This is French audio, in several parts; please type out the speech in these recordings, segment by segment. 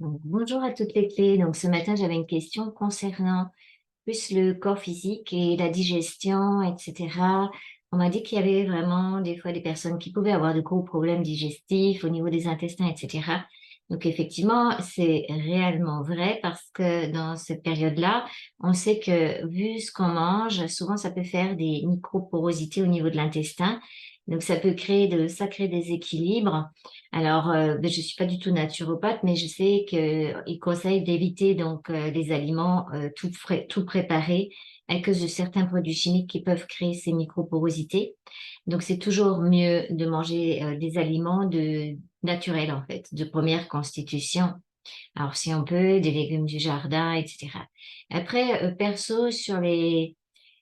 Donc, bonjour à toutes les clés. Donc, ce matin, j'avais une question concernant plus le corps physique et la digestion, etc. On m'a dit qu'il y avait vraiment des fois des personnes qui pouvaient avoir de gros problèmes digestifs au niveau des intestins, etc. Donc, effectivement, c'est réellement vrai parce que dans cette période-là, on sait que vu ce qu'on mange, souvent ça peut faire des microporosités au niveau de l'intestin. Donc, ça peut créer de sacrés déséquilibres. Alors, ben, je suis pas du tout naturopathe, mais je sais qu'il conseille d'éviter donc des aliments tout frais, tout préparés à cause de certains produits chimiques qui peuvent créer ces microporosités. Donc, c'est toujours mieux de manger des aliments naturels en fait, de première constitution. Alors, si on peut, des légumes du jardin, etc. Après, perso, sur les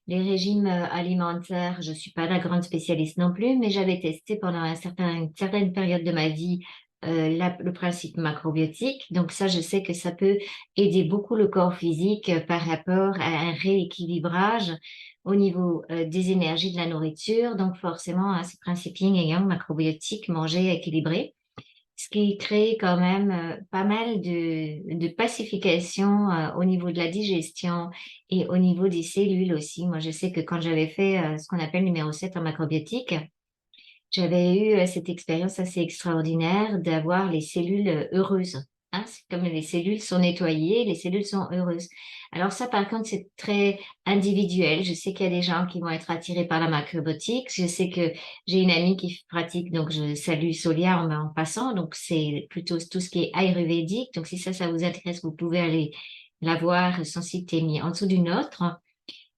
régimes alimentaires, je suis pas la grande spécialiste non plus, mais j'avais testé pendant une certaine période de ma vie le principe macrobiotique. Donc ça, je sais que ça peut aider beaucoup le corps physique par rapport à un rééquilibrage au niveau des énergies de la nourriture. Donc forcément, hein, ce principe yin et yang macrobiotique, manger équilibré, ce qui crée quand même pas mal de pacification au niveau de la digestion et au niveau des cellules aussi. Moi, je sais que quand j'avais fait ce qu'on appelle numéro 7 en macrobiotique, j'avais eu cette expérience assez extraordinaire d'avoir les cellules heureuses. Hein, c'est comme les cellules sont nettoyées, les cellules sont heureuses. Alors ça, par contre, c'est très individuel. Je sais qu'il y a des gens qui vont être attirés par la macrobiotique. Je sais que j'ai une amie qui pratique, donc je salue Solia en passant. Donc c'est plutôt tout ce qui est ayurvédique. Donc si ça vous intéresse, vous pouvez aller la voir. Son site est mis en dessous du nôtre.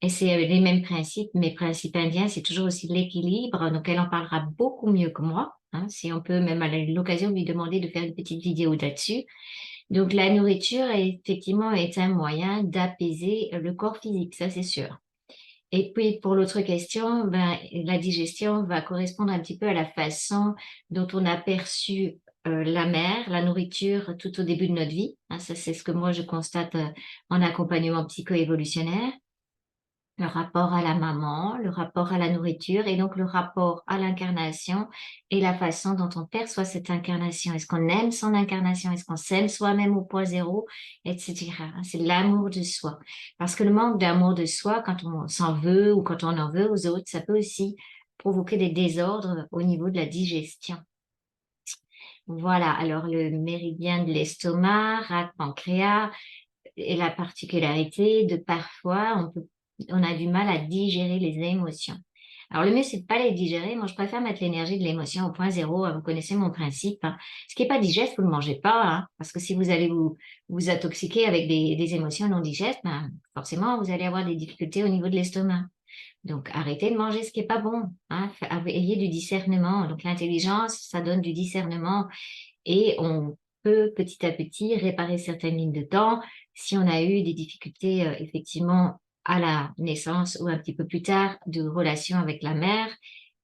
Et c'est les mêmes principes, mes principes indiens, c'est toujours aussi l'équilibre. Donc, elle en parlera beaucoup mieux que moi. Hein, si on peut même à l'occasion lui demander de faire une petite vidéo là-dessus. Donc, la nourriture, effectivement, est un moyen d'apaiser le corps physique, ça c'est sûr. Et puis, pour l'autre question, ben, la digestion va correspondre un petit peu à la façon dont on a perçu la mer, la nourriture tout au début de notre vie. Hein, ça, c'est ce que moi, je constate en accompagnement psycho-évolutionnaire, le rapport à la maman, le rapport à la nourriture et donc le rapport à l'incarnation et la façon dont on perçoit cette incarnation. Est-ce qu'on aime son incarnation? Est-ce qu'on s'aime soi-même au point zéro, etc. C'est l'amour de soi. Parce que le manque d'amour de soi, quand on s'en veut ou quand on en veut aux autres, ça peut aussi provoquer des désordres au niveau de la digestion. Voilà, alors le méridien de l'estomac, rate, pancréas, et la particularité de parfois, on a du mal à digérer les émotions. Alors, le mieux, c'est de pas les digérer. Moi, je préfère mettre l'énergie de l'émotion au point zéro. Vous connaissez mon principe, hein. Ce qui est pas digeste, vous le mangez pas, hein, parce que si vous allez vous intoxiquer avec des émotions non digestes, ben, forcément, vous allez avoir des difficultés au niveau de l'estomac. Donc, arrêtez de manger ce qui est pas bon, hein. Ayez du discernement. Donc, l'intelligence, ça donne du discernement et on peut petit à petit réparer certaines lignes de temps si on a eu des difficultés effectivement à la naissance ou un petit peu plus tard de relation avec la mère.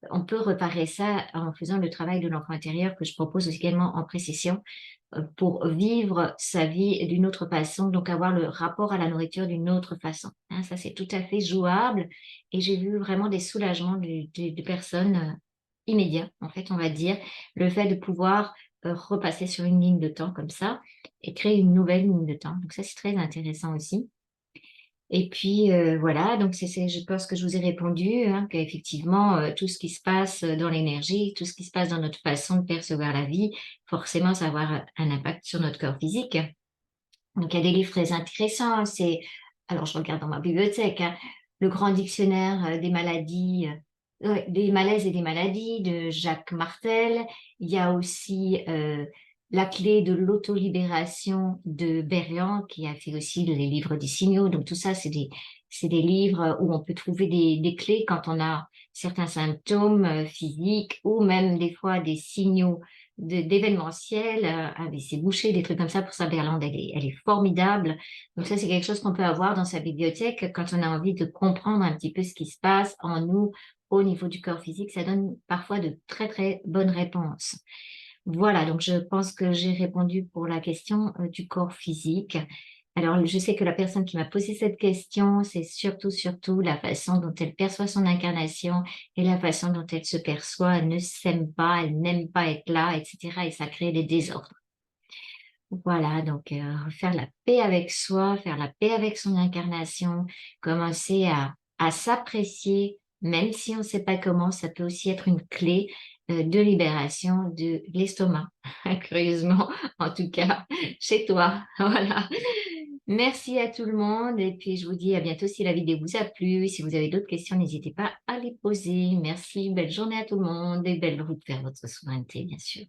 On peut réparer ça en faisant le travail de l'enfant intérieur que je propose également en précision pour vivre sa vie d'une autre façon, donc avoir le rapport à la nourriture d'une autre façon. Hein, ça, c'est tout à fait jouable et j'ai vu vraiment des soulagements de personnes immédiats, en fait, on va dire, le fait de pouvoir repasser sur une ligne de temps comme ça et créer une nouvelle ligne de temps. Donc ça, c'est très intéressant aussi. Et puis voilà, donc je pense que je vous ai répondu, hein, qu'effectivement, tout ce qui se passe dans l'énergie, tout ce qui se passe dans notre façon de percevoir la vie, forcément, ça va avoir un impact sur notre corps physique. Donc il y a des livres très intéressants, hein. Alors je regarde dans ma bibliothèque, hein, le grand dictionnaire des maladies, ouais, des malaises et des maladies de Jacques Martel. Il y a aussi La clé de l'autolibération de Berriand, qui a fait aussi les livres des signaux. Donc tout ça, c'est des livres où on peut trouver des clés quand on a certains symptômes physiques ou même des fois des signaux d'événementiel, AVC bouché, des trucs comme ça. Pour ça, Berlande, elle est formidable. Donc ça, c'est quelque chose qu'on peut avoir dans sa bibliothèque quand on a envie de comprendre un petit peu ce qui se passe en nous au niveau du corps physique. Ça donne parfois de très, très bonnes réponses. Voilà, donc je pense que j'ai répondu pour la question du corps physique. Alors, je sais que la personne qui m'a posé cette question, c'est surtout la façon dont elle perçoit son incarnation et la façon dont elle se perçoit. Elle ne s'aime pas, elle n'aime pas être là, etc. Et ça crée des désordres. Voilà, donc faire la paix avec soi, faire la paix avec son incarnation, commencer à s'apprécier, même si on ne sait pas comment, ça peut aussi être une clé de libération de l'estomac, curieusement, en tout cas, chez toi. Voilà. Merci à tout le monde et puis je vous dis à bientôt si la vidéo vous a plu. Si vous avez d'autres questions, n'hésitez pas à les poser. Merci, belle journée à tout le monde et belle route vers votre souveraineté, bien sûr.